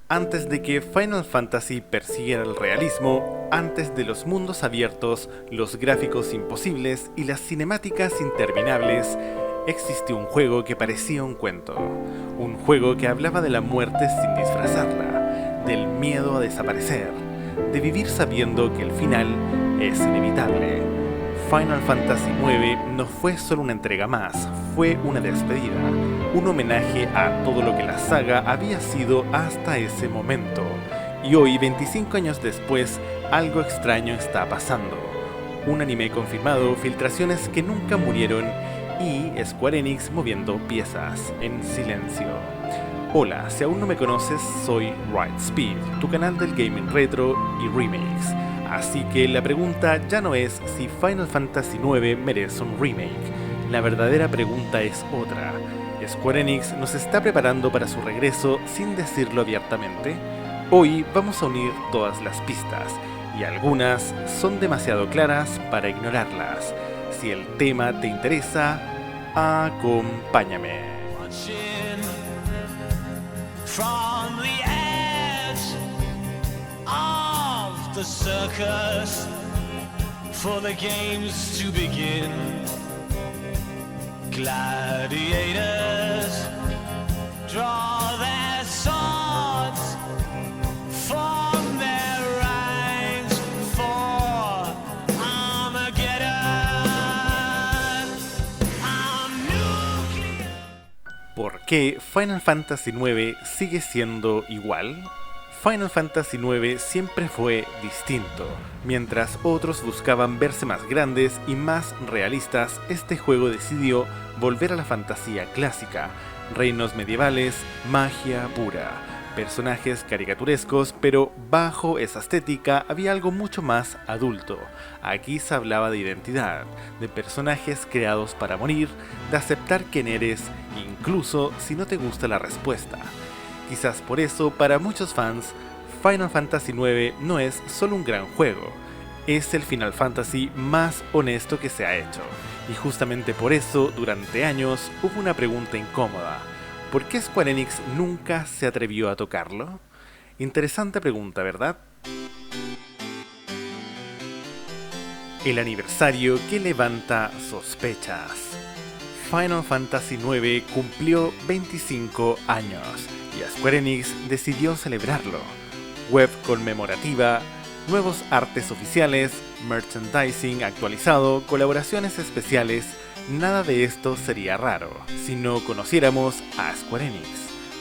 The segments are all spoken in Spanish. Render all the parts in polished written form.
Antes de que Final Fantasy persiguiera el realismo, antes de los mundos abiertos, los gráficos imposibles y las cinemáticas interminables, existió un juego que parecía un cuento. Un juego que hablaba de la muerte sin disfrazarla, del miedo a desaparecer, de vivir sabiendo que el final es inevitable. Final Fantasy IX no fue solo una entrega más, fue una despedida, un homenaje a todo lo que la saga había sido hasta ese momento. Y hoy, 25 años después, algo extraño está pasando. Un anime confirmado, filtraciones que nunca murieron y Square Enix moviendo piezas en silencio. Hola, si aún no me conoces, soy Rightspeed, tu canal del gaming retro y remakes. Así que la pregunta ya no es si Final Fantasy IX merece un remake. La verdadera pregunta es otra. ¿Square Enix nos está preparando para su regreso sin decirlo abiertamente? Hoy vamos a unir todas las pistas, y algunas son demasiado claras para ignorarlas. Si el tema te interesa, acompáñame. From the edge of the circus for the games to begin. Gladiators draw their swords, form their ranks for Armageddon. ¿Por qué Final Fantasy IX sigue siendo igual? Final Fantasy IX siempre fue distinto. Mientras otros buscaban verse más grandes y más realistas, este juego decidió volver a la fantasía clásica. Reinos medievales, magia pura, personajes caricaturescos, pero bajo esa estética había algo mucho más adulto. Aquí se hablaba de identidad, de personajes creados para morir, de aceptar quién eres, incluso si no te gusta la respuesta. Quizás por eso, para muchos fans, Final Fantasy IX no es solo un gran juego, es el Final Fantasy más honesto que se ha hecho. Y justamente por eso, durante años, hubo una pregunta incómoda. ¿Por qué Square Enix nunca se atrevió a tocarlo? Interesante pregunta, ¿verdad? El aniversario que levanta sospechas. Final Fantasy IX cumplió 25 años y Square Enix decidió celebrarlo. Web conmemorativa, nuevos artes oficiales, merchandising actualizado, colaboraciones especiales. Nada de esto sería raro si no conociéramos a Square Enix,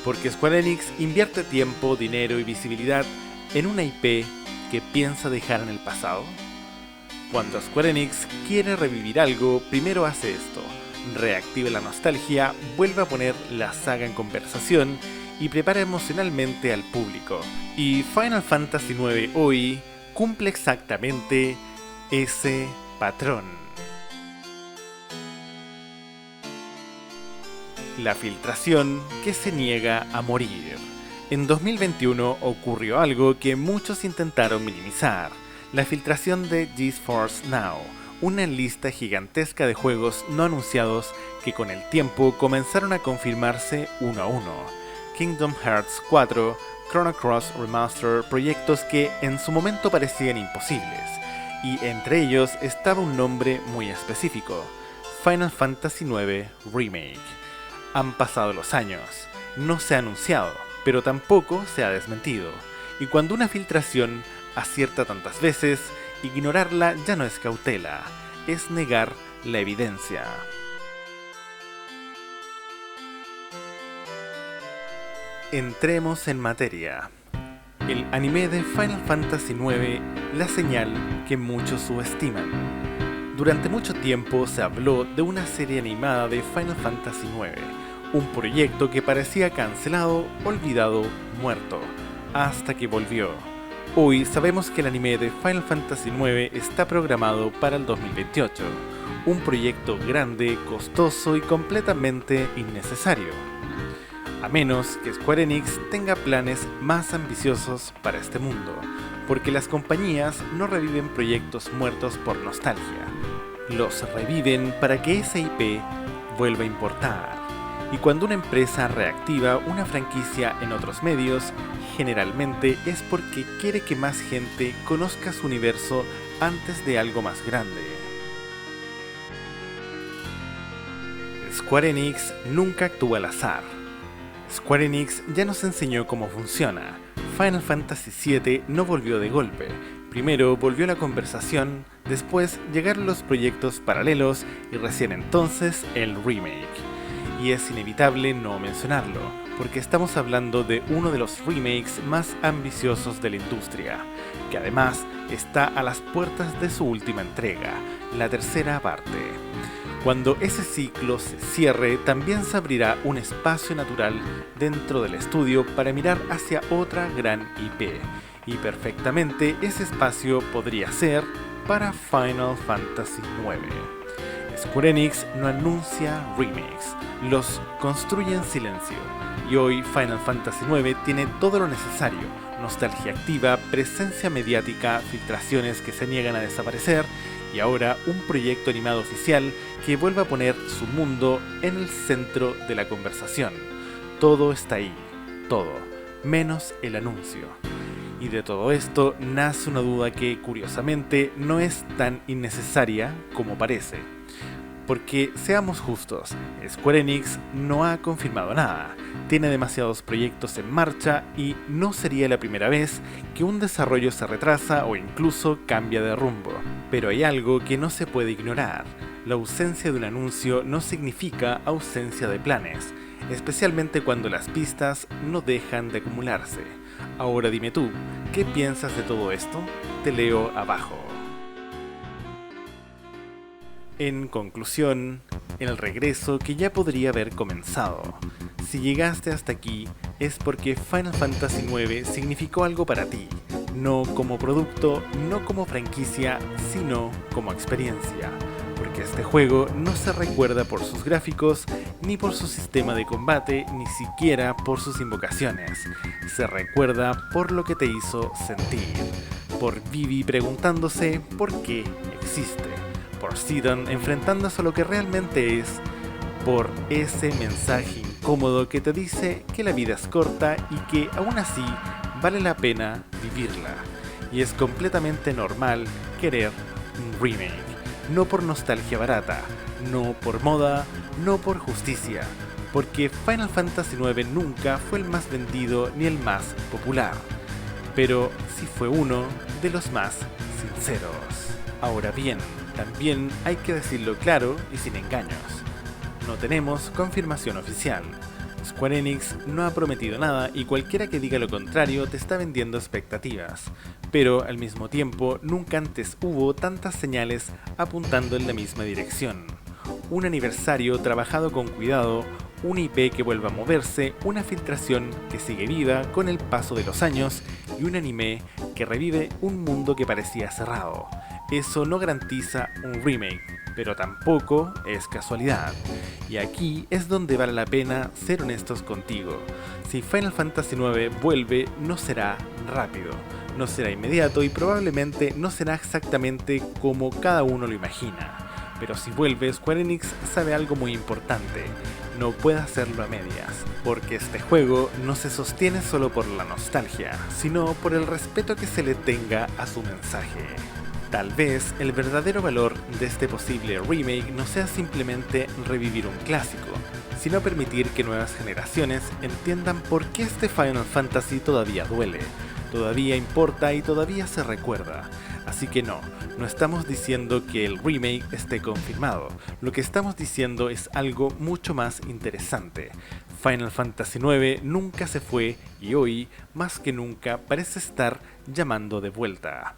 porque Square Enix invierte tiempo, dinero y visibilidad en una IP que piensa dejar en el pasado. Cuando Square Enix quiere revivir algo, primero hace esto: reactiva la nostalgia, vuelve a poner la saga en conversación y prepara emocionalmente al público. Y Final Fantasy IX hoy cumple exactamente ese patrón. La filtración que se niega a morir. En 2021 ocurrió algo que muchos intentaron minimizar: la filtración de GeForce Now, una lista gigantesca de juegos no anunciados que con el tiempo comenzaron a confirmarse uno a uno. Kingdom Hearts 4, Chrono Cross Remastered, proyectos que en su momento parecían imposibles, y entre ellos estaba un nombre muy específico: Final Fantasy IX Remake. Han pasado los años, no se ha anunciado, pero tampoco se ha desmentido, y cuando una filtración acierta tantas veces, ignorarla ya no es cautela, es negar la evidencia. Entremos en materia. El anime de Final Fantasy IX, la señal que muchos subestiman. Durante mucho tiempo se habló de una serie animada de Final Fantasy IX, un proyecto que parecía cancelado, olvidado, muerto, hasta que volvió. Hoy sabemos que el anime de Final Fantasy IX está programado para el 2028, un proyecto grande, costoso y completamente innecesario. A menos que Square Enix tenga planes más ambiciosos para este mundo, porque las compañías no reviven proyectos muertos por nostalgia, los reviven para que esa IP vuelva a importar. Y cuando una empresa reactiva una franquicia en otros medios, generalmente es porque quiere que más gente conozca su universo antes de algo más grande. Square Enix nunca actúa al azar. Square Enix ya nos enseñó cómo funciona. Final Fantasy VII no volvió de golpe. Primero volvió la conversación, después llegaron los proyectos paralelos y recién entonces el remake. Y es inevitable no mencionarlo, porque estamos hablando de uno de los remakes más ambiciosos de la industria, que además está a las puertas de su última entrega, la tercera parte. Cuando ese ciclo se cierre, también se abrirá un espacio natural dentro del estudio para mirar hacia otra gran IP, y perfectamente ese espacio podría ser para Final Fantasy IX. Square Enix no anuncia remakes, los construye en silencio, y hoy Final Fantasy IX tiene todo lo necesario: nostalgia activa, presencia mediática, filtraciones que se niegan a desaparecer, y ahora un proyecto animado oficial que vuelve a poner su mundo en el centro de la conversación. Todo está ahí, todo, menos el anuncio. Y de todo esto nace una duda que, curiosamente, no es tan innecesaria como parece. Porque, seamos justos, Square Enix no ha confirmado nada, tiene demasiados proyectos en marcha y no sería la primera vez que un desarrollo se retrasa o incluso cambia de rumbo. Pero hay algo que no se puede ignorar: la ausencia de un anuncio no significa ausencia de planes, especialmente cuando las pistas no dejan de acumularse. Ahora dime tú, ¿qué piensas de todo esto? Te leo abajo. En conclusión, el regreso que ya podría haber comenzado. Si llegaste hasta aquí, es porque Final Fantasy IX significó algo para ti, no como producto, no como franquicia, sino como experiencia. Porque este juego no se recuerda por sus gráficos, ni por su sistema de combate, ni siquiera por sus invocaciones. Se recuerda por lo que te hizo sentir. Por Vivi preguntándose por qué existe. Por Sidon enfrentándose a lo que realmente es, por ese mensaje incómodo que te dice que la vida es corta y que aún así vale la pena vivirla. Y es completamente normal querer un remake, no por nostalgia barata, no por moda, no por justicia, porque Final Fantasy IX nunca fue el más vendido ni el más popular, pero sí fue uno de los más sinceros. Ahora bien, también hay que decirlo claro y sin engaños. No tenemos confirmación oficial. Square Enix no ha prometido nada y cualquiera que diga lo contrario te está vendiendo expectativas. Pero al mismo tiempo, nunca antes hubo tantas señales apuntando en la misma dirección. Un aniversario trabajado con cuidado, una IP que vuelva a moverse, una filtración que sigue viva con el paso de los años y un anime que revive un mundo que parecía cerrado. Eso no garantiza un remake, pero tampoco es casualidad. Y aquí es donde vale la pena ser honestos contigo. Si Final Fantasy IX vuelve, no será rápido, no será inmediato y probablemente no será exactamente como cada uno lo imagina. Pero si vuelve, Square Enix sabe algo muy importante: no puede hacerlo a medias, porque este juego no se sostiene solo por la nostalgia, sino por el respeto que se le tenga a su mensaje. Tal vez el verdadero valor de este posible remake no sea simplemente revivir un clásico, sino permitir que nuevas generaciones entiendan por qué este Final Fantasy todavía duele, todavía importa y todavía se recuerda. Así que no estamos diciendo que el remake esté confirmado, lo que estamos diciendo es algo mucho más interesante. Final Fantasy IX nunca se fue y hoy, más que nunca, parece estar llamando de vuelta.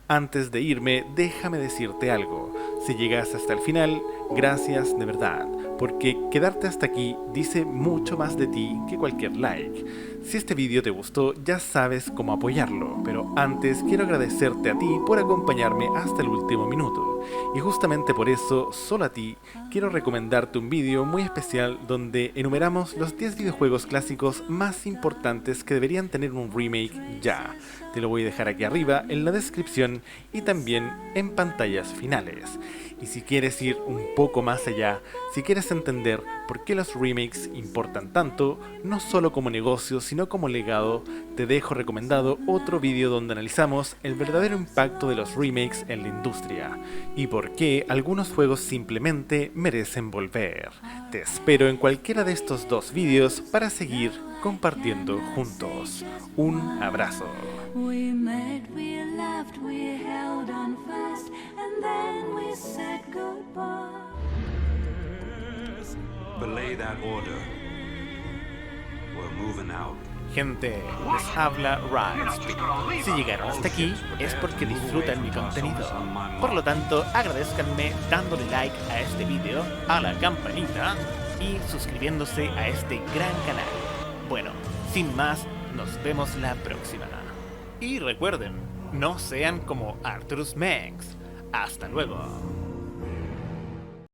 Antes de irme, déjame decirte algo. Si llegas hasta el final, gracias de verdad, porque quedarte hasta aquí dice mucho más de ti que cualquier like. Si este vídeo te gustó, ya sabes cómo apoyarlo, pero antes quiero agradecerte a ti por acompañarme hasta el último minuto. Y justamente por eso, solo a ti, quiero recomendarte un vídeo muy especial donde enumeramos los 10 videojuegos clásicos más importantes que deberían tener un remake ya. Te lo voy a dejar aquí arriba en la descripción y también en pantallas finales. Y si quieres ir un poco más allá, si quieres entender por qué los remakes importan tanto, no solo como negocio, sino como legado, te dejo recomendado otro vídeo donde analizamos el verdadero impacto de los remakes en la industria y por qué algunos juegos simplemente merecen volver. Te espero en cualquiera de estos dos vídeos para seguir compartiendo juntos. Un abrazo. We met, we laughed, we held on fast, and then we said goodbye. Belay that order. We're moving out. Gente, les habla Rilespeed. Si llegaron hasta aquí es porque disfrutan mi contenido. Por lo tanto, agradezcanme dándole like a este video, a la campanita y suscribiéndose a este gran canal. Bueno, sin más, nos vemos la próxima. Y recuerden, no sean como Arthurus Mengs. Hasta luego.